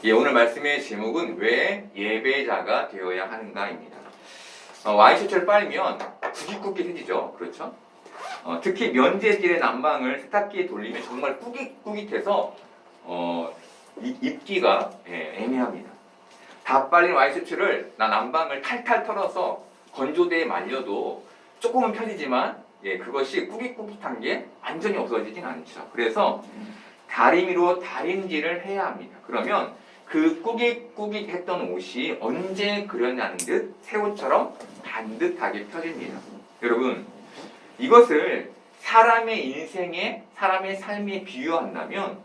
예, 오늘 말씀의 제목은 왜 예배자가 되어야 하는가입니다. 와이셔츠를 빨면 구깃구깃해지죠. 그렇죠? 특히 면재질의 난방을 세탁기에 돌리면 정말 꾸깃꾸깃해서 입기가 애매합니다. 다 빨린 와이셔츠를 난방을 탈탈 털어서 건조대에 말려도 조금은 펴지지만 그것이 꾸깃꾸깃한 게 완전히 없어지진 않죠. 그래서 다림이로 다림질을 해야 합니다. 그러면 그 꾸깃꾸깃했던 옷이 언제 그렸냐는 듯 새 옷처럼 반듯하게 펴집니다. 여러분, 이것을 사람의 인생에, 사람의 삶에 비유한다면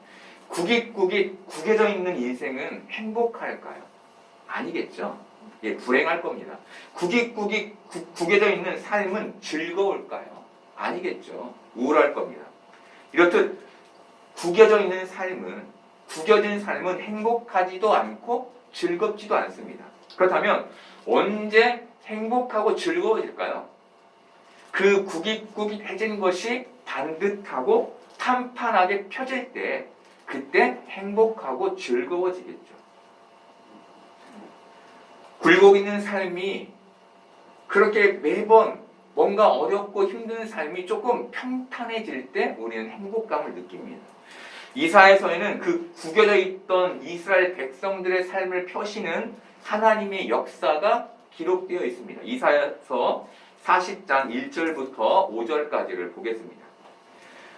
꾸깃꾸깃 구겨져 있는 인생은 행복할까요? 아니겠죠. 불행할 겁니다. 꾸깃꾸깃 구겨져 있는 삶은 즐거울까요? 아니겠죠. 우울할 겁니다. 이렇듯 구겨진 삶은 행복하지도 않고 즐겁지도 않습니다. 그렇다면 언제 행복하고 즐거워질까요? 그 꾸깃꾸깃해진 것이 반듯하고 탄판하게 펴질 때 그때 행복하고 즐거워지겠죠. 굴곡 있는 삶이 그렇게 매번 뭔가 어렵고 힘든 삶이 조금 평탄해질 때 우리는 행복감을 느낍니다. 이사야서에는 그 구겨져 있던 이스라엘 백성들의 삶을 펴시는 하나님의 역사가 기록되어 있습니다. 이사야서 40장 1절부터 5절까지를 보겠습니다.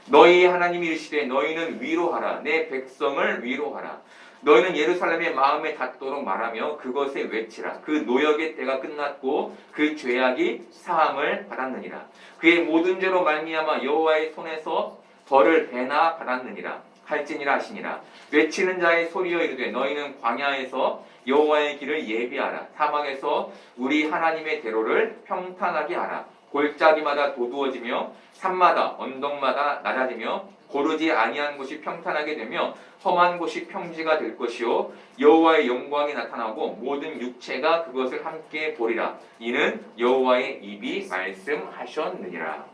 너희 하나님이 이르시되 너희는 위로하라. 내 백성을 위로하라. 너희는 예루살렘의 마음에 닿도록 말하며 그것에 외치라. 그 노역의 때가 끝났고 그 죄악이 사함을 받았느니라. 그의 모든 죄로 말미암아 여호와의 손에서 벌을 배나 받았느니라. 할지니라 하시니라. 외치는 자의 소리여 이르되 너희는 광야에서 여호와의 길을 예비하라. 사막에서 우리 하나님의 대로를 평탄하게 하라. 골짜기마다 도두어지며 산마다 언덕마다 낮아지며 고르지 아니한 곳이 평탄하게 되며 험한 곳이 평지가 될 것이요 여호와의 영광이 나타나고 모든 육체가 그것을 함께 보리라. 이는 여호와의 입이 말씀하셨느니라.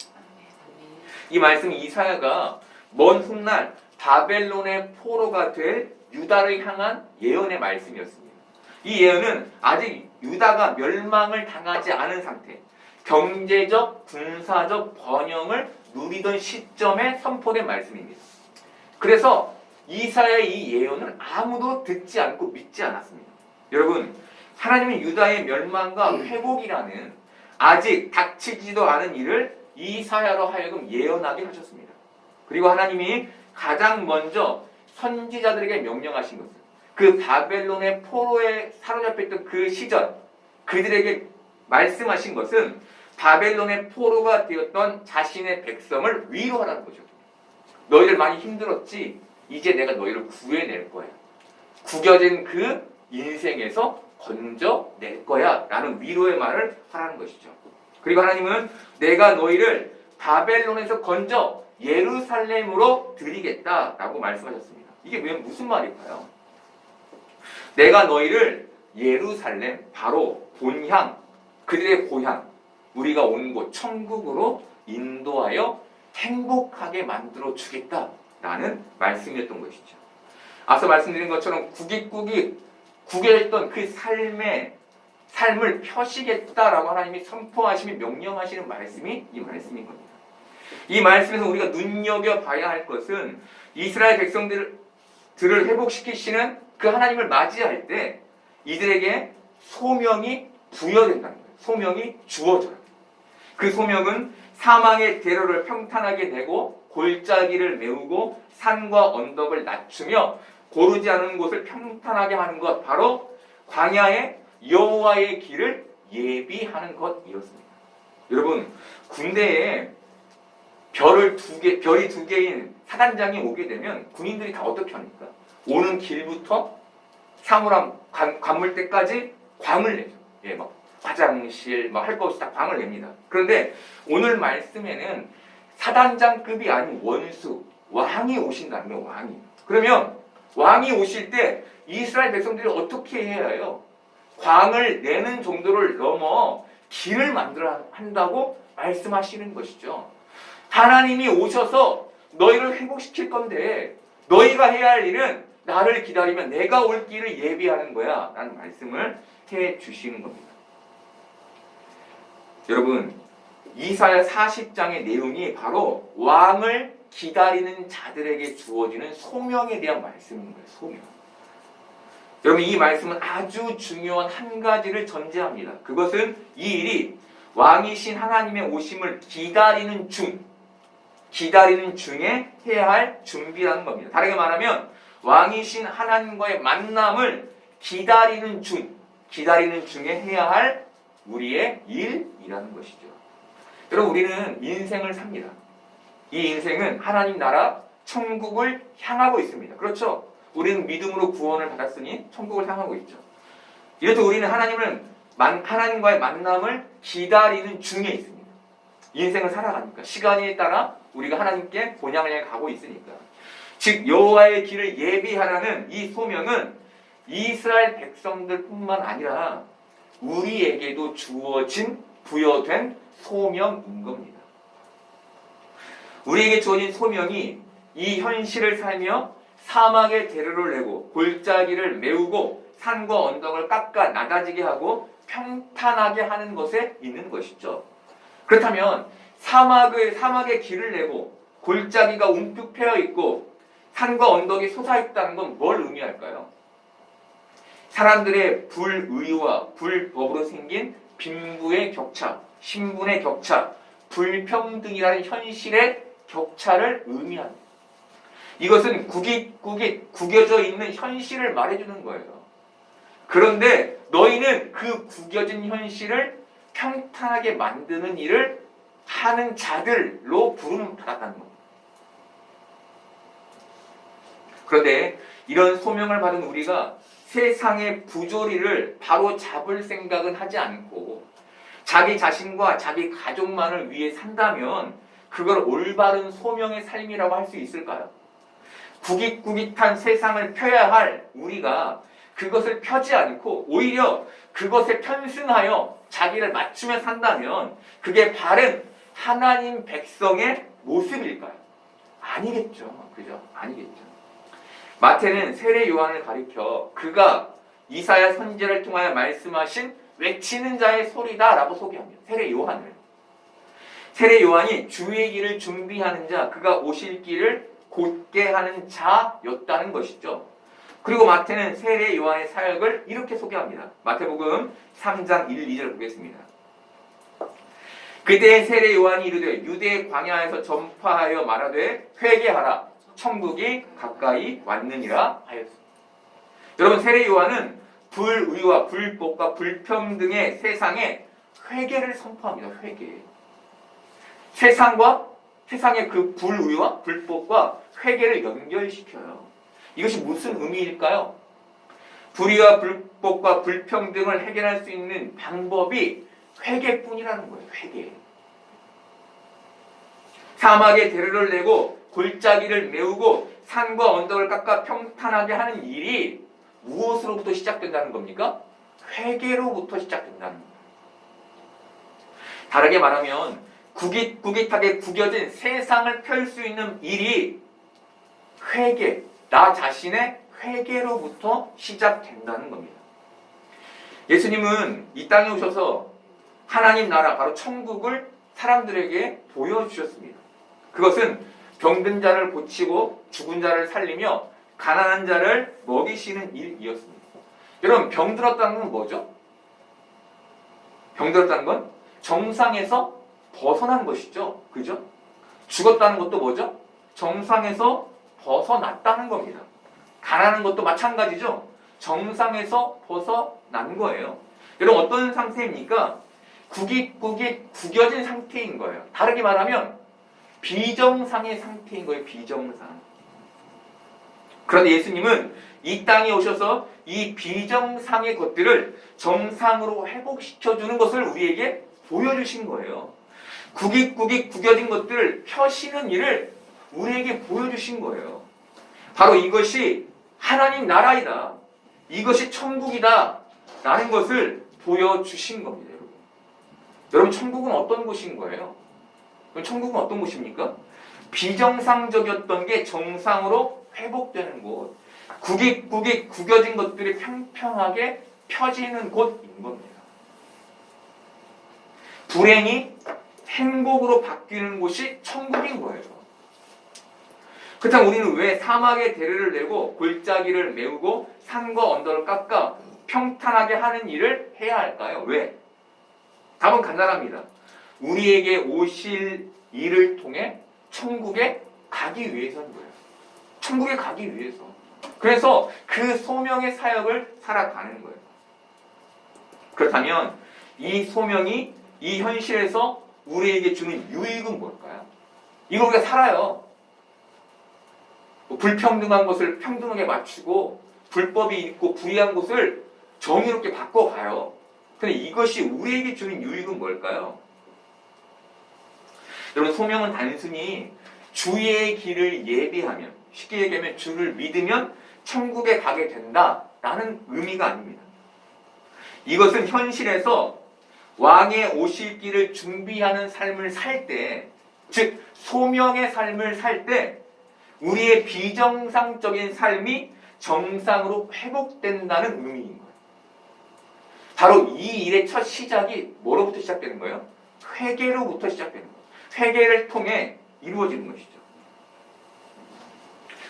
이 말씀 이사야가 먼 훗날 바벨론의 포로가 될 유다를 향한 예언의 말씀이었습니다. 이 예언은 아직 유다가 멸망을 당하지 않은 상태, 경제적, 군사적 번영을 누리던 시점에 선포된 말씀입니다. 그래서 이사야의 이 예언을 아무도 듣지 않고 믿지 않았습니다. 여러분, 하나님은 유다의 멸망과 회복이라는 아직 닥치지도 않은 일을 이사야로 하여금 예언하게 하셨습니다. 그리고 하나님이 가장 먼저 선지자들에게 명령하신 것은 그 바벨론의 포로에 사로잡혔던 그 시절 그들에게 말씀하신 것은 바벨론의 포로가 되었던 자신의 백성을 위로하라는 거죠. 너희들 많이 힘들었지? 이제 내가 너희를 구해낼 거야. 구겨진 그 인생에서 건져낼 거야 라는 위로의 말을 하라는 것이죠. 그리고 하나님은 내가 너희를 바벨론에서 건져 예루살렘으로 드리겠다라고 말씀하셨습니다. 이게 무슨 말일까요? 내가 너희를 예루살렘, 바로 본향, 그들의 고향, 우리가 온 곳 천국으로 인도하여 행복하게 만들어 주겠다라는 말씀이었던 것이죠. 앞서 말씀드린 것처럼 꾸깃꾸깃 구겨졌던 그 삶을 펴시겠다라고 하나님이 선포하시며 명령하시는 말씀이 이 말씀인 겁니다. 이 말씀에서 우리가 눈여겨봐야 할 것은 이스라엘 백성들을 회복시키시는 그 하나님을 맞이할 때 이들에게 소명이 부여된다는 거예요. 소명이 주어져요. 그 소명은 사망의 대로를 평탄하게 내고 골짜기를 메우고 산과 언덕을 낮추며 고르지 않은 곳을 평탄하게 하는 것, 바로 광야의 여호와의 길을 예비하는 것이었습니다. 여러분, 군대에 별이 두 개인 사단장이 오게 되면 군인들이 다 어떻게 합니까? 오는 길부터 사물함 관물대까지 광을 내죠. 막 화장실 할 거 없이 다 광을 냅니다. 그런데 오늘 말씀에는 사단장급이 아닌 원수, 왕이 오신다는 거예요. 왕이. 그러면 왕이 오실 때 이스라엘 백성들이 어떻게 해야 해요? 광을 내는 정도를 넘어 길을 만들어야 한다고 말씀하시는 것이죠. 하나님이 오셔서 너희를 회복시킬 건데 너희가 해야 할 일은 나를 기다리면 내가 올 길을 예비하는 거야 라는 말씀을 해 주시는 겁니다. 여러분, 이사야 40장의 내용이 바로 왕을 기다리는 자들에게 주어지는 소명에 대한 말씀인 거예요. 소명. 여러분, 이 말씀은 아주 중요한 한 가지를 전제합니다. 그것은 이 일이 왕이신 하나님의 오심을 기다리는 중에 해야 할 준비라는 겁니다. 다르게 말하면 왕이신 하나님과의 만남을 기다리는 중에 해야 할 우리의 일이라는 것이죠. 여러분, 우리는 인생을 삽니다. 이 인생은 하나님 나라 천국을 향하고 있습니다. 그렇죠? 우리는 믿음으로 구원을 받았으니 천국을 향하고 있죠. 이렇듯 우리는 하나님과의 만남을 기다리는 중에 있습니다. 인생을 살아가니까 시간에 따라 우리가 하나님께 본향을 향해 가고 있으니까. 즉 여호와의 길을 예비하라는 이 소명은 이스라엘 백성들뿐만 아니라 우리에게도 주어진 부여된 소명인 겁니다. 우리에게 주어진 소명이 이 현실을 살며 사막의 대로를 내고 골짜기를 메우고 산과 언덕을 깎아 낮아지게 하고 평탄하게 하는 것에 있는 것이죠. 그렇다면 사막의 길을 내고 골짜기가 움푹 패여 있고 산과 언덕이 솟아있다는 건 뭘 의미할까요? 사람들의 불의와 불법으로 생긴 빈부의 격차, 신분의 격차, 불평등이라는 현실의 격차를 의미합니다. 이것은 구겨져 있는 현실을 말해주는 거예요. 그런데 너희는 그 구겨진 현실을 평탄하게 만드는 일을 하는 자들로 부름을 받았다는 겁니다. 그런데 이런 소명을 받은 우리가 세상의 부조리를 바로 잡을 생각은 하지 않고 자기 자신과 자기 가족만을 위해 산다면 그걸 올바른 소명의 삶이라고 할 수 있을까요? 구깃구깃한 세상을 펴야 할 우리가 그것을 펴지 않고 오히려 그것에 편승하여 자기를 맞추며 산다면 그게 바른 하나님 백성의 모습일까요? 아니겠죠. 그죠? 아니겠죠. 마태는 세례 요한을 가리켜 그가 이사야 선지자를 통하여 말씀하신 외치는 자의 소리다 라고 소개합니다. 세례 요한이 주의 길을 준비하는 자, 그가 오실 길을 곧게 하는 자였다는 것이죠. 그리고 마태는 세례 요한의 사역을 이렇게 소개합니다. 마태복음 3장 1, 2절 보겠습니다. 그때 세례 요한이 이르되 유대 광야에서 전파하여 말하되 회개하라 천국이 가까이 왔느니라 하였습니다. 여러분, 세례 요한은 불의와 불법과 불평등의 세상에 회개를 선포합니다. 회개. 세상의 그 불의와 불법과 회개를 연결시켜요. 이것이 무슨 의미일까요? 불의와 불법과 불평등을 해결할 수 있는 방법이 회개뿐이라는 거예요. 회개. 사막에 대로를 내고 골짜기를 메우고 산과 언덕을 깎아 평탄하게 하는 일이 무엇으로부터 시작된다는 겁니까? 회개로부터 시작된다는 거예요. 다르게 말하면 구깃구깃하게 구겨진 세상을 펼 수 있는 일이 회개, 나 자신의 회개로부터 시작된다는 겁니다. 예수님은 이 땅에 오셔서 하나님 나라, 바로 천국을 사람들에게 보여주셨습니다. 그것은 병든 자를 고치고 죽은 자를 살리며 가난한 자를 먹이시는 일이었습니다. 여러분, 병들었다는 건 뭐죠? 병들었다는 건 정상에서 벗어난 것이죠. 그죠? 죽었다는 것도 뭐죠? 정상에서 벗어났다는 겁니다. 가난한 것도 마찬가지죠. 정상에서 벗어난 거예요. 여러분, 어떤 상태입니까? 구겨진 상태인 거예요. 다르게 말하면 비정상의 상태인 거예요. 비정상. 그런데 예수님은 이 땅에 오셔서 이 비정상의 것들을 정상으로 회복시켜주는 것을 우리에게 보여주신 거예요. 구겨진 것들을 펴시는 일을 우리에게 보여주신 거예요. 바로 이것이 하나님 나라이다. 이것이 천국이다. 라는 것을 보여주신 겁니다. 여러분, 천국은 어떤 곳인 거예요? 천국은 어떤 곳입니까? 비정상적이었던 게 정상으로 회복되는 곳. 구깃구깃 구겨진 것들이 평평하게 펴지는 곳인 겁니다. 불행이 행복으로 바뀌는 곳이 천국인 거예요. 그렇다면 우리는 왜 사막에 대를 내고 골짜기를 메우고 산과 언덕을 깎아 평탄하게 하는 일을 해야 할까요? 왜? 답은 간단합니다. 우리에게 오실 일을 통해 천국에 가기 위해서인 거예요. 천국에 가기 위해서. 그래서 그 소명의 사역을 살아가는 거예요. 그렇다면 이 소명이 이 현실에서 우리에게 주는 유익은 뭘까요? 이거 우리가 살아요. 불평등한 것을 평등하게 맞추고 불법이 있고 불의한 것을 정의롭게 바꿔가요. 근데 이것이 우리에게 주는 유익은 뭘까요? 여러분, 소명은 단순히 주의 길을 예비하면, 쉽게 얘기하면 주를 믿으면 천국에 가게 된다라는 의미가 아닙니다. 이것은 현실에서 왕의 오실 길을 준비하는 삶을 살 때, 즉 소명의 삶을 살 때 우리의 비정상적인 삶이 정상으로 회복된다는 의미인 거예요. 바로 이 일의 첫 시작이 뭐로부터 시작되는 거예요? 회개로부터 시작되는 거예요. 회개를 통해 이루어지는 것이죠.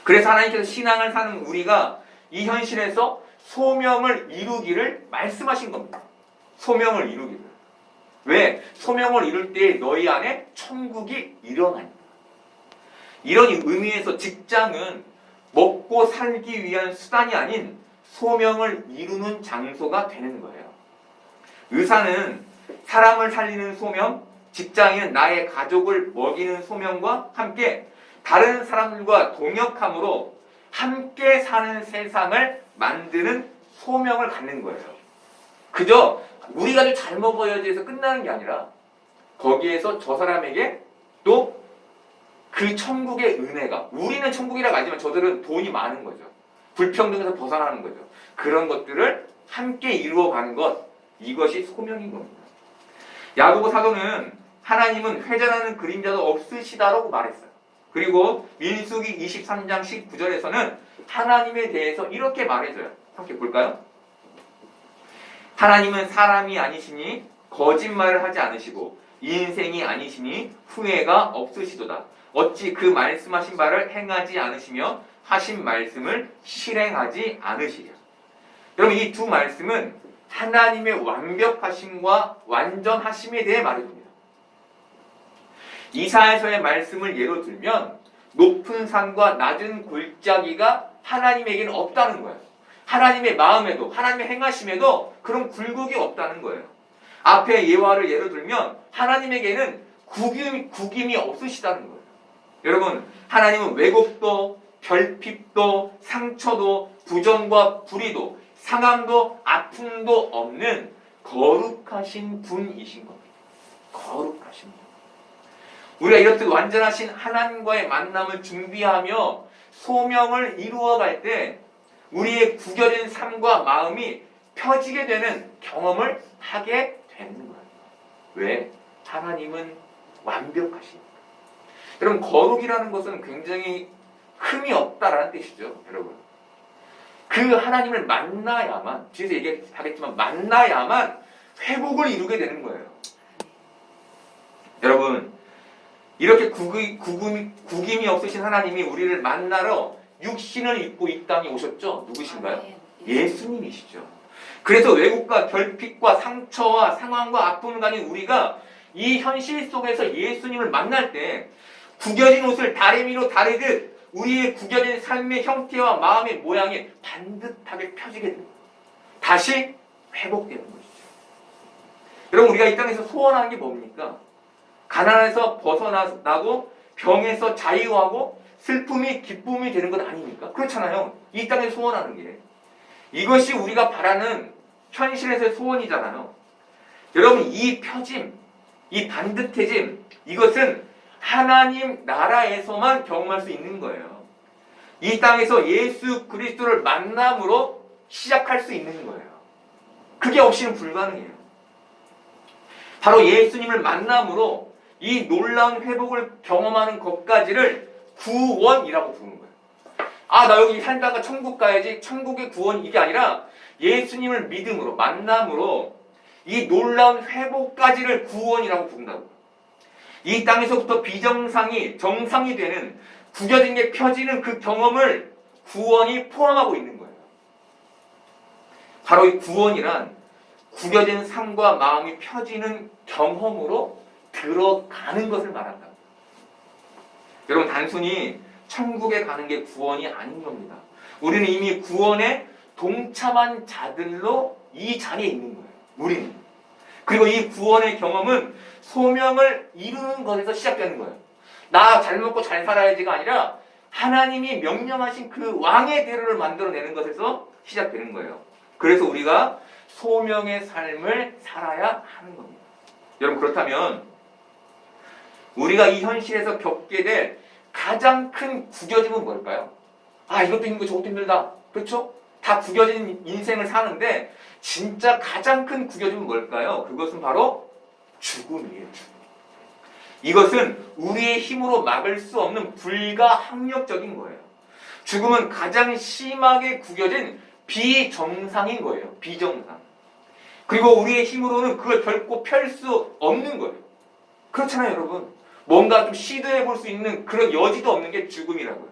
그래서 하나님께서 신앙을 사는 우리가 이 현실에서 소명을 이루기를 말씀하신 겁니다. 소명을 이루기를. 왜? 소명을 이룰 때 너희 안에 천국이 일어나니까. 이런 의미에서 직장은 먹고 살기 위한 수단이 아닌 소명을 이루는 장소가 되는 거예요. 의사는 사람을 살리는 소명, 직장인은 나의 가족을 먹이는 소명과 함께 다른 사람들과 동역함으로 함께 사는 세상을 만드는 소명을 갖는 거예요. 그저 우리 가족 잘 먹어야지 해서 끝나는 게 아니라 거기에서 저 사람에게 또 그 천국의 은혜가, 우리는 천국이라고 하지만 저들은 돈이 많은 거죠. 불평등에서 벗어나는 거죠. 그런 것들을 함께 이루어가는 것, 이것이 소명인 겁니다. 야고보 사도는 하나님은 회전하는 그림자도 없으시다라고 말했어요. 그리고 민수기 23장 19절에서는 하나님에 대해서 이렇게 말해줘요. 함께 볼까요? 하나님은 사람이 아니시니 거짓말을 하지 않으시고 인생이 아니시니 후회가 없으시도다. 어찌 그 말씀하신 바를 행하지 않으시며 하신 말씀을 실행하지 않으시랴. 여러분, 이 두 말씀은 하나님의 완벽하심과 완전하심에 대해 말해줍니다. 이사야서의 말씀을 예로 들면 높은 산과 낮은 골짜기가 하나님에게는 없다는 거예요. 하나님의 마음에도 하나님의 행하심에도 그런 굴곡이 없다는 거예요. 앞에 예화를 예로 들면 하나님에게는 구김이 없으시다는 거예요. 여러분, 하나님은 왜곡도 결핍도 상처도 부정과 불의도 상함도 아픔도 없는 거룩하신 분이신 겁니다. 거룩하신 분. 우리가 이렇듯 완전하신 하나님과의 만남을 준비하며 소명을 이루어갈 때 우리의 구겨진 삶과 마음이 펴지게 되는 경험을 하게 되는 거예요. 왜? 하나님은 완벽하시니까. 여러분, 거룩이라는 것은 굉장히 흠이 없다라는 뜻이죠. 여러분, 그 하나님을 만나야만, 뒤에서 얘기하겠지만 만나야만 회복을 이루게 되는 거예요. 여러분, 이렇게 구김이 없으신 하나님이 우리를 만나러 육신을 입고 이 땅에 오셨죠. 누구신가요? 예수님이시죠. 그래서 왜곡과 결핍과 상처와 상황과 아픔을 가진 우리가 이 현실 속에서 예수님을 만날 때 구겨진 옷을 다리미로 다리듯 우리의 구겨진 삶의 형태와 마음의 모양이 반듯하게 펴지게 됩니다. 다시 회복되는 것이죠. 여러분, 우리가 이 땅에서 소원하는 게 뭡니까? 가난에서 벗어나고 병에서 자유하고 슬픔이 기쁨이 되는 것 아닙니까? 그렇잖아요. 이 땅에 소원하는 게. 이것이 우리가 바라는 현실에서의 소원이잖아요. 여러분, 이 펴짐, 이 반듯해짐, 이것은 하나님 나라에서만 경험할 수 있는 거예요. 이 땅에서 예수 그리스도를 만남으로 시작할 수 있는 거예요. 그게 없이는 불가능해요. 바로 예수님을 만남으로 이 놀라운 회복을 경험하는 것까지를 구원이라고 부르는 거예요. 아, 나 여기 살다가 천국 가야지. 천국의 구원 이게 아니라 예수님을 믿음으로, 만남으로 이 놀라운 회복까지를 구원이라고 부른다고. 이 땅에서부터 비정상이 정상이 되는 구겨진 게 펴지는 그 경험을 구원이 포함하고 있는 거예요. 바로 이 구원이란 구겨진 삶과 마음이 펴지는 경험으로 들어가는 것을 말한다. 여러분, 단순히 천국에 가는 게 구원이 아닌 겁니다. 우리는 이미 구원에 동참한 자들로 이 자리에 있는 거예요. 우리는. 그리고 이 구원의 경험은 소명을 이루는 것에서 시작되는 거예요. 나 잘 먹고 잘 살아야지가 아니라 하나님이 명령하신 그 왕의 대로를 만들어내는 것에서 시작되는 거예요. 그래서 우리가 소명의 삶을 살아야 하는 겁니다. 여러분, 그렇다면 우리가 이 현실에서 겪게 될 가장 큰 구겨짐은 뭘까요? 아, 이것도 힘들고 저것도 힘들다. 그렇죠? 다 구겨진 인생을 사는데 진짜 가장 큰 구겨짐은 뭘까요? 그것은 바로 죽음이에요. 죽음. 이것은 우리의 힘으로 막을 수 없는 불가항력적인 거예요. 죽음은 가장 심하게 구겨진 비정상인 거예요. 비정상. 그리고 우리의 힘으로는 그걸 결코 펼 수 없는 거예요. 그렇잖아요, 여러분. 뭔가 좀 시도해 볼 수 있는 그런 여지도 없는 게 죽음이라고요.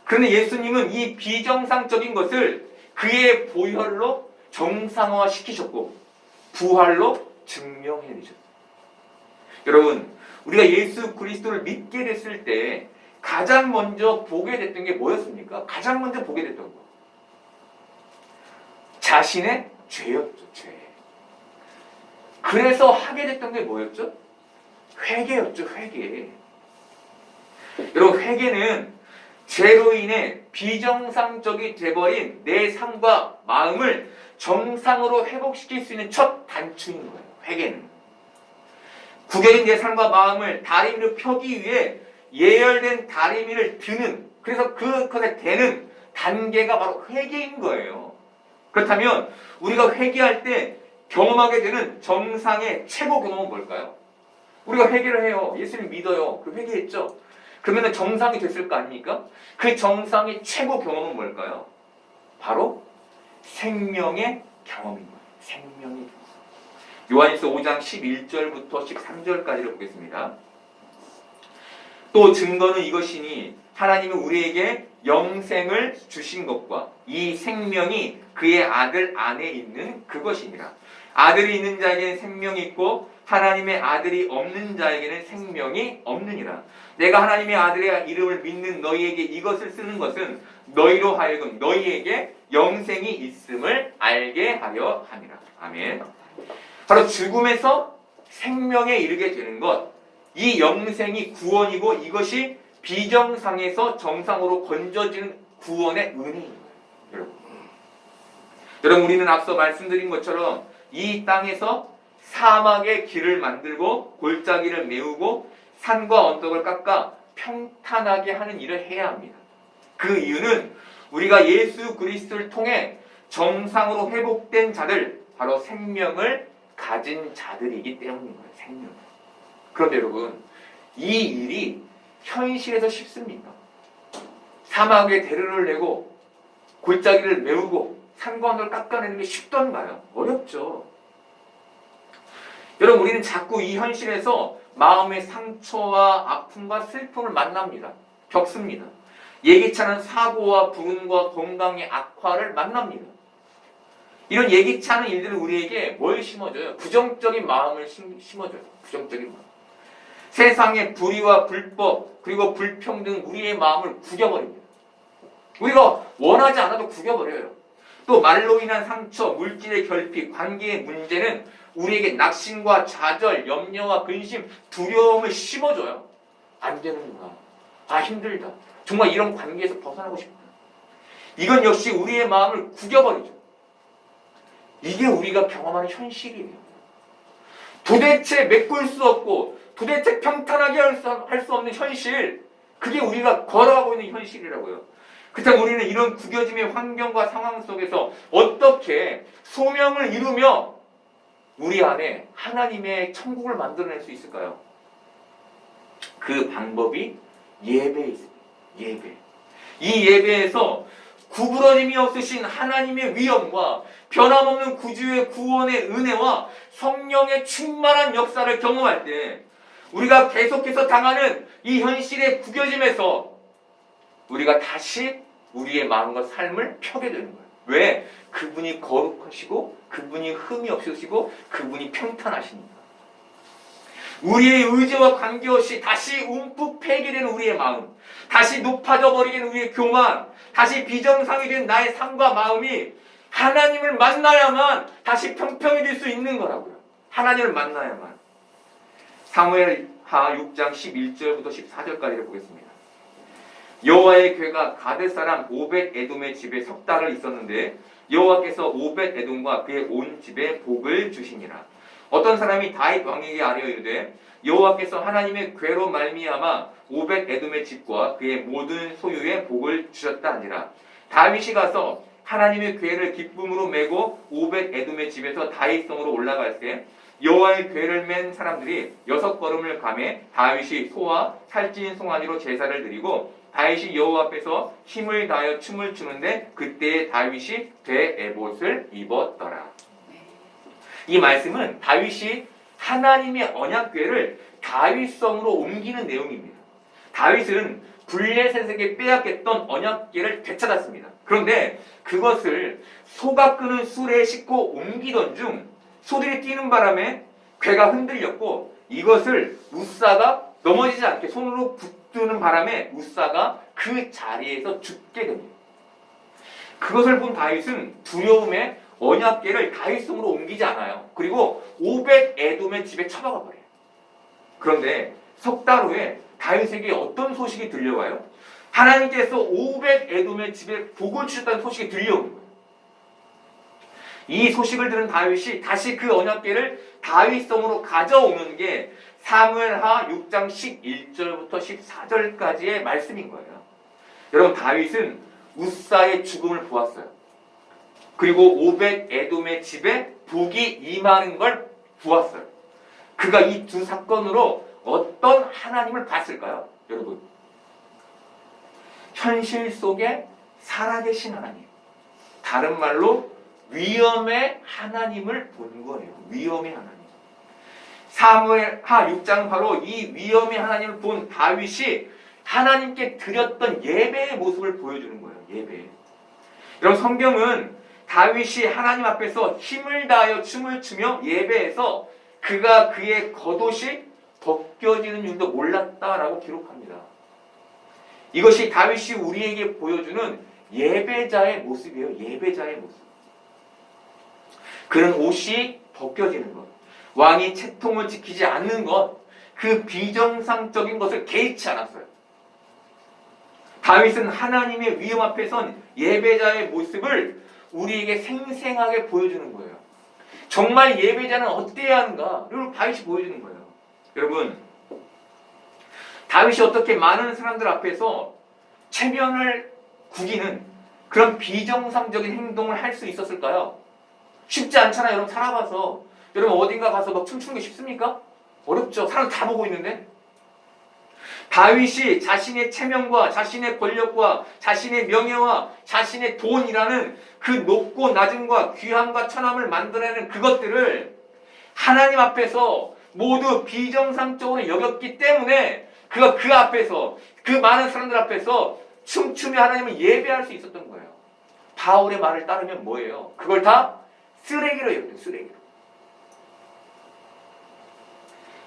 그런데 예수님은 이 비정상적인 것을 그의 보혈로 정상화 시키셨고 부활로 증명해 내셨어요. 여러분, 우리가 예수 그리스도를 믿게 됐을 때 가장 먼저 보게 됐던 게 뭐였습니까? 가장 먼저 보게 됐던 거. 자신의 죄였죠, 죄. 그래서 하게 됐던 게 뭐였죠? 회개였죠, 회개. 여러분, 회개는 죄로 인해 비정상적이 돼버린 내 삶과 마음을 정상으로 회복시킬 수 있는 첫 단추인 거예요, 회개는. 구겨진 내 삶과 마음을 다리미로 펴기 위해 예열된 다리미를 드는, 그래서 그것에 대는 단계가 바로 회개인 거예요. 그렇다면 우리가 회개할 때 경험하게 되는 정상의 최고 경험은 뭘까요? 우리가 회개를 해요. 예수님 믿어요. 그 회개했죠. 그러면 정상이 됐을 거 아닙니까? 그 정상의 최고 경험은 뭘까요? 바로 생명의 경험인 거예요. 생명의 경험. 요한일서 5장 11절부터 13절까지를 보겠습니다. 또 증거는 이것이니 하나님은 우리에게 영생을 주신 것과 이 생명이 그의 아들 안에 있는 그것이니라. 아들이 있는 자에게는 생명이 있고 하나님의 아들이 없는 자에게는 생명이 없느니라. 내가 하나님의 아들의 이름을 믿는 너희에게 이것을 쓰는 것은 너희로 하여금 너희에게 영생이 있음을 알게 하려 함이라. 아멘. 바로 죽음에서 생명에 이르게 되는 것, 이 영생이 구원이고 이것이 비정상에서 정상으로 건져지는 구원의 은혜인 거예요. 여러분. 여러분, 우리는 앞서 말씀드린 것처럼 이 땅에서 사막의 길을 만들고 골짜기를 메우고 산과 언덕을 깎아 평탄하게 하는 일을 해야 합니다. 그 이유는 우리가 예수 그리스도를 통해 정상으로 회복된 자들, 바로 생명을 가진 자들이기 때문인 거예요. 생명. 그런데 여러분, 이 일이 현실에서 쉽습니까? 사막에 대를 내고 골짜기를 메우고 산과 언덕을 깎아내는 게 쉽던가요? 어렵죠. 여러분, 우리는 자꾸 이 현실에서 마음의 상처와 아픔과 슬픔을 만납니다. 겪습니다. 예기치 않은 사고와 부흥과 건강의 악화를 만납니다. 이런 예기치 않은 일들은 우리에게 뭘 심어줘요? 부정적인 마음을 심어줘요. 부정적인 마음. 세상의 불의와 불법 그리고 불평등 우리의 마음을 구겨버립니다. 우리가 원하지 않아도 구겨버려요. 또 말로 인한 상처, 물질의 결핍, 관계의 문제는 우리에게 낙심과 좌절, 염려와 근심, 두려움을 심어줘요. 안 되는구나. 아, 힘들다. 정말 이런 관계에서 벗어나고 싶구나. 이건 역시 우리의 마음을 구겨버리죠. 이게 우리가 경험하는 현실이에요. 도대체 메꿀 수 없고 도대체 평탄하게 할 수 없는 현실, 그게 우리가 걸어가고 있는 현실이라고요. 그렇다면 우리는 이런 구겨짐의 환경과 상황 속에서 어떻게 소명을 이루며 우리 안에 하나님의 천국을 만들어낼 수 있을까요? 그 방법이 예배에 있습니다. 예배. 이 예배에서 구부러짐이 없으신 하나님의 위엄과 변함없는 구주의 구원의 은혜와 성령의 충만한 역사를 경험할 때 우리가 계속해서 당하는 이 현실의 구겨짐에서 우리가 다시 우리의 마음과 삶을 펴게 되는 거예요. 왜? 그분이 거룩하시고 그분이 흠이 없으시고 그분이 평탄하시니까. 우리의 의지와 관계없이 다시 움푹 패기되는 우리의 마음, 다시 높아져 버리게 된 우리의 교만, 다시 비정상이 된 나의 삶과 마음이 하나님을 만나야만 다시 평평해질 수 있는 거라고요. 하나님을 만나야만. 사무엘하 6장 11절부터 14절까지를 보겠습니다. 여호와의 궤가 가드 사람 오벳 에돔의 집에 석 달을 있었는데 여호와께서 오벳 에돔과 그의 온 집에 복을 주시니라. 어떤 사람이 다윗 왕에게 아뢰어 이르되 여호와께서 하나님의 궤로 말미암아 오벳 에돔의 집과 그의 모든 소유에 복을 주셨다 하니라. 다윗이 가서 하나님의 궤를 기쁨으로 메고 오벳 에돔의 집에서 다윗성으로 올라갈 때 여호와의 궤를 맨 사람들이 6걸음을 가매 다윗이 소와 살찐 송아지로 제사를 드리고 다윗이 여호와 앞에서 힘을 다하여 춤을 추는데 그때에 다윗이 대에봇을 입었더라. 이 말씀은 다윗이 하나님의 언약궤를 다윗성으로 옮기는 내용입니다. 다윗은 블레셋에게 빼앗겼던 언약궤를 되찾았습니다. 그런데 그것을 소가 끄는 수레에 싣고 옮기던 중 소들이 뛰는 바람에 궤가 흔들렸고 이것을 우사가 넘어지지 않게 손으로 붙드는 바람에 우사가 그 자리에서 죽게 됩니다. 그것을 본 다윗은 두려움에 언약궤를 다윗성으로 옮기지 않아요. 그리고 오벳 에돔의 집에 처박아 버려요. 그런데 석 달 후에 다윗에게 어떤 소식이 들려와요? 하나님께서 오벳 에돔의 집에 복을 주셨다는 소식이 들려오는 거예요. 이 소식을 들은 다윗이 다시 그 언약궤를 다윗성으로 가져오는 게 사무엘하 6장 11절부터 14절까지의 말씀인 거예요. 여러분, 다윗은 우사의 죽음을 보았어요. 그리고 오벳 에돔의 집에 복이 임하는 걸 보았어요. 그가 이 두 사건으로 어떤 하나님을 봤을까요? 여러분, 현실 속에 살아계신 하나님, 다른 말로 위엄의 하나님을 본 거예요. 위엄의 하나님. 사무엘하 6장 바로 이 위엄의 하나님을 본 다윗이 하나님께 드렸던 예배의 모습을 보여주는 거예요. 예배. 여러분, 성경은 다윗이 하나님 앞에서 힘을 다하여 춤을 추며 예배에서 그가 그의 겉옷이 벗겨지는 줄도 몰랐다라고 기록합니다. 이것이 다윗이 우리에게 보여주는 예배자의 모습이에요. 예배자의 모습. 그런 옷이 벗겨지는 것, 왕이 채통을 지키지 않는 것, 그 비정상적인 것을 개의치 않았어요. 다윗은 하나님의 위엄 앞에 선 예배자의 모습을 우리에게 생생하게 보여주는 거예요. 정말 예배자는 어때야 하는가? 이걸 다윗이 보여주는 거예요. 여러분, 다윗이 어떻게 많은 사람들 앞에서 체면을 구기는 그런 비정상적인 행동을 할 수 있었을까요? 쉽지 않잖아요. 여러분, 살아봐서. 여러분, 어딘가 가서 막 춤추는 게 쉽습니까? 어렵죠. 사람 다 보고 있는데. 다윗이 자신의 체면과 자신의 권력과 자신의 명예와 자신의 돈이라는 그 높고 낮음과 귀함과 천함을 만들어내는 그것들을 하나님 앞에서 모두 비정상적으로 여겼기 때문에 그가 그 앞에서, 그 많은 사람들 앞에서 춤추며 하나님을 예배할 수 있었던 거예요. 바울의 말을 따르면 뭐예요? 그걸 다 쓰레기로 여겼대요. 쓰레기로.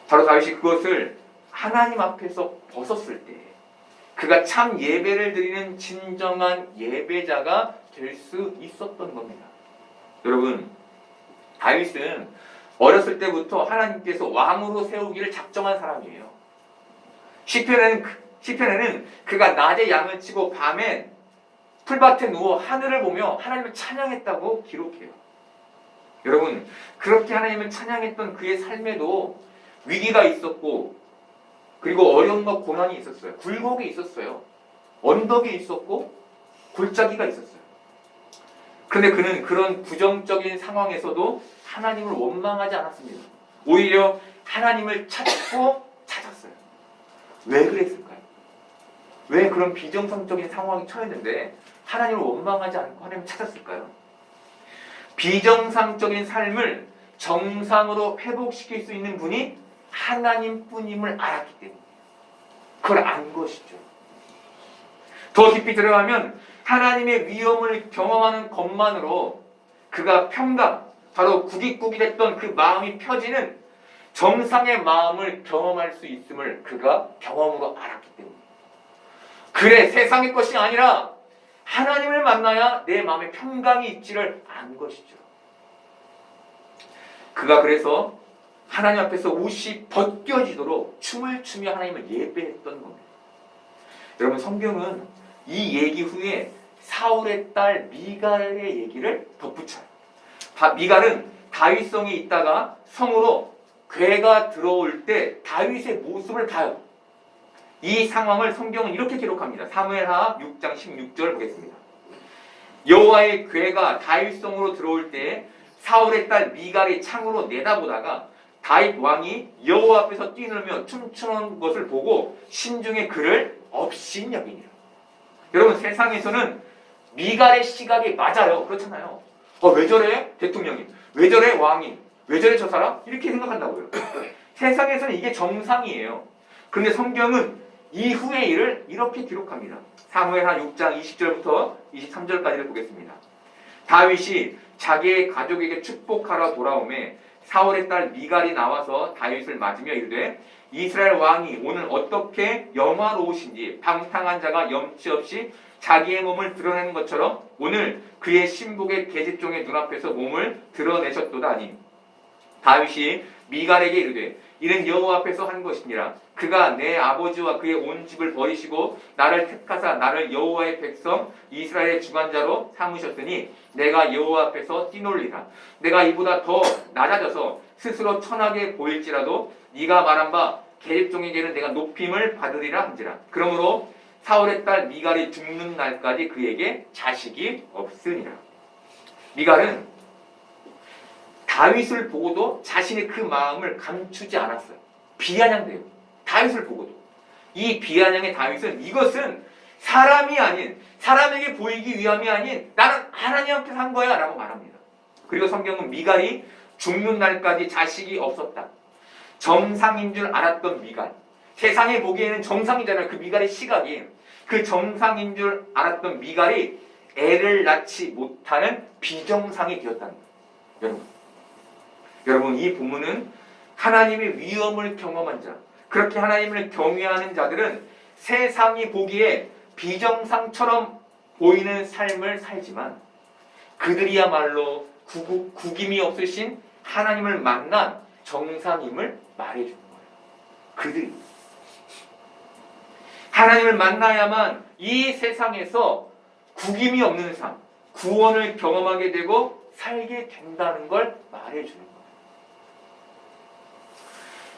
바로 다윗이 그것을 하나님 앞에서 벗었을 때 그가 참 예배를 드리는 진정한 예배자가 될 수 있었던 겁니다. 여러분, 다윗은 어렸을 때부터 하나님께서 왕으로 세우기를 작정한 사람이에요. 시편에는 그가 낮에 양을 치고 밤엔 풀밭에 누워 하늘을 보며 하나님을 찬양했다고 기록해요. 여러분, 그렇게 하나님을 찬양했던 그의 삶에도 위기가 있었고, 그리고 어려움과 고난이 있었어요. 굴곡이 있었어요. 언덕이 있었고 골짜기가 있었어요. 그런데 그는 그런 부정적인 상황에서도 하나님을 원망하지 않았습니다. 오히려 하나님을 찾았어요. 왜 그랬을까요? 왜 그런 비정상적인 상황이 처했는데 하나님을 원망하지 않고 하나님을 찾았을까요? 비정상적인 삶을 정상으로 회복시킬 수 있는 분이 하나님뿐임을 알았기 때문에 그걸 안 것이죠. 더 깊이 들어가면 하나님의 위엄을 경험하는 것만으로 그가 평강, 바로 구깃구깃했던 그 마음이 펴지는 정상의 마음을 경험할 수 있음을 그가 경험으로 알았기 때문에 그래 세상의 것이 아니라 하나님을 만나야 내 마음에 평강이 있지를 안 것이죠. 그가 그래서 하나님 앞에서 옷이 벗겨지도록 춤을 추며 하나님을 예배했던 겁니다. 여러분 성경은 이 얘기 후에 사울의 딸 미갈의 얘기를 덧붙여요. 미갈은 다윗성에 있다가 성으로 괴가 들어올 때 다윗의 모습을 봐요. 이 상황을 성경은 이렇게 기록합니다. 사무엘하 6장 16절 보겠습니다. 여호와의 괴가 다윗성으로 들어올 때 사울의 딸 미갈이 창으로 내다보다가 다윗 왕이 여호와 앞에서 뛰놀며 춤추는 것을 보고 심중에 그를 업신여기니라. 여러분 세상에서는 미갈의 시각이 맞아요. 그렇잖아요. 왜 저래? 대통령이. 왜 저래? 왕이. 왜 저래? 저 사람? 이렇게 생각한다고요. 세상에서는 이게 정상이에요. 그런데 성경은 이후의 일을 이렇게 기록합니다. 사무엘하 6장 20절부터 23절까지를 보겠습니다. 다윗이 자기의 가족에게 축복하러 돌아오매 사울의 딸 미갈이 나와서 다윗을 맞으며 이르되 이스라엘 왕이 오늘 어떻게 영화로우신지 방탕한 자가 염치 없이 자기의 몸을 드러내는 것처럼 오늘 그의 신복의 계집종의 눈앞에서 몸을 드러내셨도다 하니 다윗이 미갈에게 이르되 이는 여호와 앞에서 한 것이니라. 그가 내 아버지와 그의 온 집을 버리시고 나를 택하사 나를 여호와의 백성 이스라엘의 주관자로 삼으셨으니 내가 여호와 앞에서 뛰놀리라. 내가 이보다 더 낮아져서 스스로 천하게 보일지라도 네가 말한 바 계집종에게는 내가 높임을 받으리라 한지라. 그러므로 사울의 딸 미갈이 죽는 날까지 그에게 자식이 없으니라. 미갈은 다윗을 보고도 자신의 그 마음을 감추지 않았어요. 비아냥돼요. 다윗을 보고도. 이 비아냥의 다윗은 이것은 사람이 아닌, 사람에게 보이기 위함이 아닌 나는 하나님 앞에서 한 거야 라고 말합니다. 그리고 성경은 미갈이 죽는 날까지 자식이 없었다. 정상인 줄 알았던 미갈. 세상에 보기에는 정상이잖아요. 그 미갈의 시각이. 그 정상인 줄 알았던 미갈이 애를 낳지 못하는 비정상이 되었다는 거예요. 여러분 이 본문은 하나님의 위엄을 경험한 자, 그렇게 하나님을 경외하는 자들은 세상이 보기에 비정상처럼 보이는 삶을 살지만 그들이야말로 구김이 없으신 하나님을 만난 정상임을 말해주는 거예요. 그들이 하나님을 만나야만 이 세상에서 구김이 없는 삶, 구원을 경험하게 되고 살게 된다는 걸 말해주는 거예요.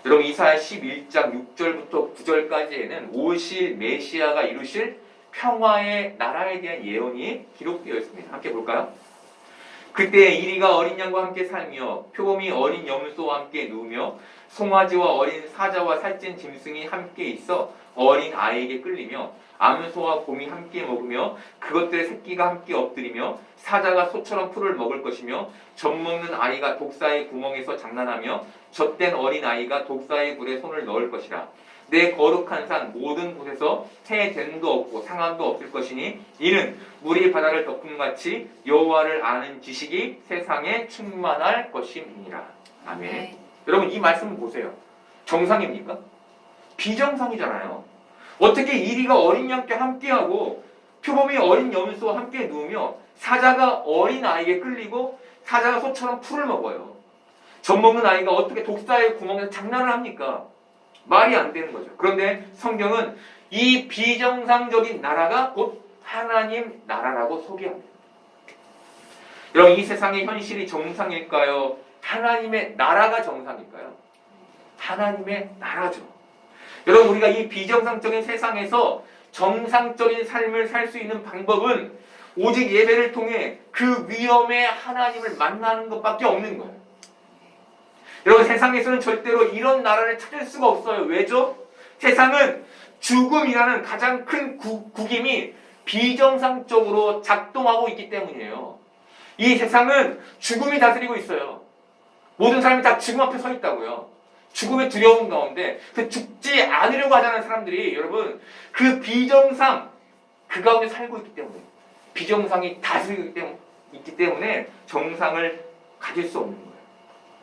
여러분 이사야 11장 6절부터 9절까지에는 오실 메시아가 이루실 평화의 나라에 대한 예언이 기록되어 있습니다. 함께 볼까요? 그때 이리가 어린 양과 함께 살며 표범이 어린 염소와 함께 누우며 송아지와 어린 사자와 살찐 짐승이 함께 있어 어린 아이에게 끌리며 암소와 곰이 함께 먹으며 그것들의 새끼가 함께 엎드리며 사자가 소처럼 풀을 먹을 것이며 젖먹는 아이가 독사의 구멍에서 장난하며 젖된 어린 아이가 독사의 굴에 손을 넣을 것이라. 내 거룩한 산 모든 곳에서 해됨도 없고 상함도 없을 것이니 이는 물이 바다를 덮음같이 여호와를 아는 지식이 세상에 충만할 것임이니라. 아멘. 네. 여러분 이 말씀 보세요. 정상입니까? 비정상이잖아요. 어떻게 이리가 어린 양과 함께하고 표범이 어린 염소와 함께 누우며 사자가 어린 아이에게 끌리고 사자가 소처럼 풀을 먹어요. 젖먹는 아이가 어떻게 독사의 구멍에서 장난을 합니까? 말이 안 되는 거죠. 그런데 성경은 이 비정상적인 나라가 곧 하나님 나라라고 소개합니다. 여러분 이 세상의 현실이 정상일까요? 하나님의 나라가 정상일까요? 하나님의 나라죠. 여러분 우리가 이 비정상적인 세상에서 정상적인 삶을 살 수 있는 방법은 오직 예배를 통해 그 위엄의 하나님을 만나는 것밖에 없는 거예요. 여러분 세상에서는 절대로 이런 나라를 찾을 수가 없어요. 왜죠? 세상은 죽음이라는 가장 큰 국임이 비정상적으로 작동하고 있기 때문이에요. 이 세상은 죽음이 다스리고 있어요. 모든 사람이 다 죽음 앞에 서 있다고요. 죽음의 두려움 가운데 그 죽지 않으려고 하자는 사람들이 여러분 그 비정상 그 가운데 살고 있기 때문에 비정상이 다스리고 있기 때문에 정상을 가질 수 없는 거예요.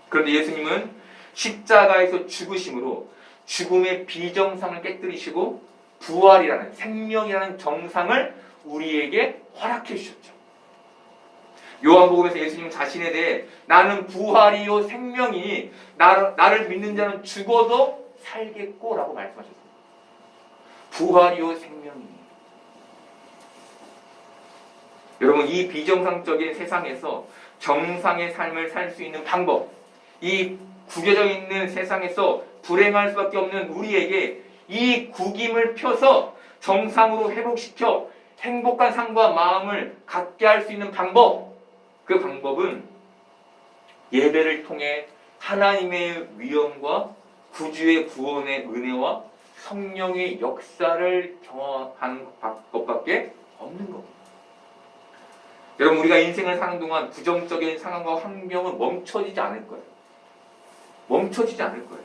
그런데 예수님은 십자가에서 죽으심으로 죽음의 비정상을 깨뜨리시고 부활이라는 생명이라는 정상을 우리에게 허락해 주셨죠. 요한복음에서 예수님 자신에 대해 나는 부활이요 생명이니 나를 믿는 자는 죽어도 살겠고 라고 말씀하셨습니다. 부활이요 생명이니. 여러분 이 비정상적인 세상에서 정상의 삶을 살 수 있는 방법, 이 구겨져 있는 세상에서 불행할 수밖에 없는 우리에게 이 구김을 펴서 정상으로 회복시켜 행복한 삶과 마음을 갖게 할 수 있는 방법, 그 방법은 예배를 통해 하나님의 위엄과 구주의 구원의 은혜와 성령의 역사를 경험하는 것밖에 없는 겁니다. 여러분 우리가 인생을 사는 동안 부정적인 상황과 환경은 멈춰지지 않을 거예요. 멈춰지지 않을 거예요.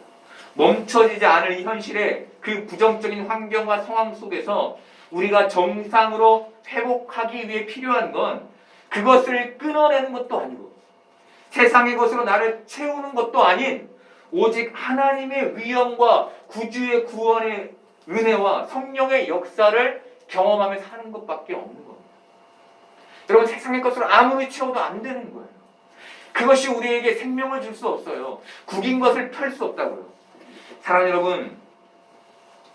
멈춰지지 않을 이 현실에 그 부정적인 환경과 상황 속에서 우리가 정상으로 회복하기 위해 필요한 건 그것을 끊어내는 것도 아니고 세상의 것으로 나를 채우는 것도 아닌 오직 하나님의 위엄과 구주의 구원의 은혜와 성령의 역사를 경험하며 사는 것밖에 없는 겁니다. 여러분 세상의 것으로 아무리 채워도 안 되는 거예요. 그것이 우리에게 생명을 줄 수 없어요. 구긴 것을 펼 수 없다고요. 사랑하는 여러분,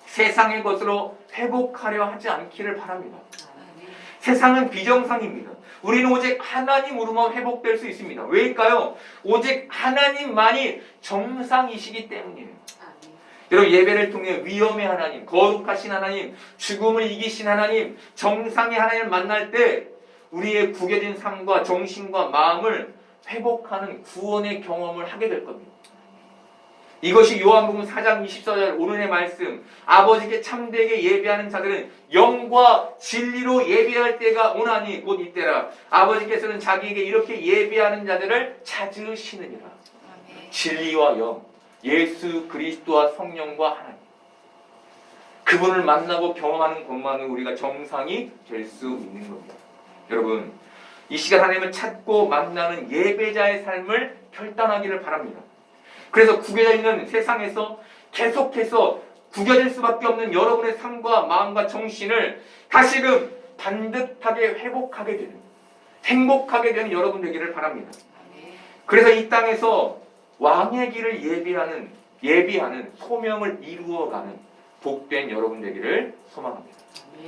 세상의 것으로 회복하려 하지 않기를 바랍니다. 세상은 비정상입니다. 우리는 오직 하나님으로만 회복될 수 있습니다. 왜일까요? 오직 하나님만이 정상이시기 때문이에요. 여러분 예배를 통해 위엄의 하나님, 거룩하신 하나님, 죽음을 이기신 하나님, 정상의 하나님을 만날 때 우리의 구겨진 삶과 정신과 마음을 회복하는 구원의 경험을 하게 될 겁니다. 이것이 요한복음 4장 24절 오늘의 말씀, 아버지께 참되게 예배하는 자들은 영과 진리로 예배할 때가 오나니 곧 이때라. 아버지께서는 자기에게 이렇게 예배하는 자들을 찾으시느니라. 진리와 영, 예수 그리스도와 성령과 하나님, 그분을 만나고 경험하는 것만은 우리가 정상이 될 수 있는 겁니다. 여러분 이 시간 하나님을 찾고 만나는 예배자의 삶을 결단하기를 바랍니다. 그래서 구겨져 있는 세상에서 계속해서 구겨질 수밖에 없는 여러분의 삶과 마음과 정신을 다시금 반듯하게 회복하게 되는, 행복하게 되는 여러분 되기를 바랍니다. 그래서 이 땅에서 왕의 길을 예비하는 소명을 이루어가는 복된 여러분 되기를 소망합니다.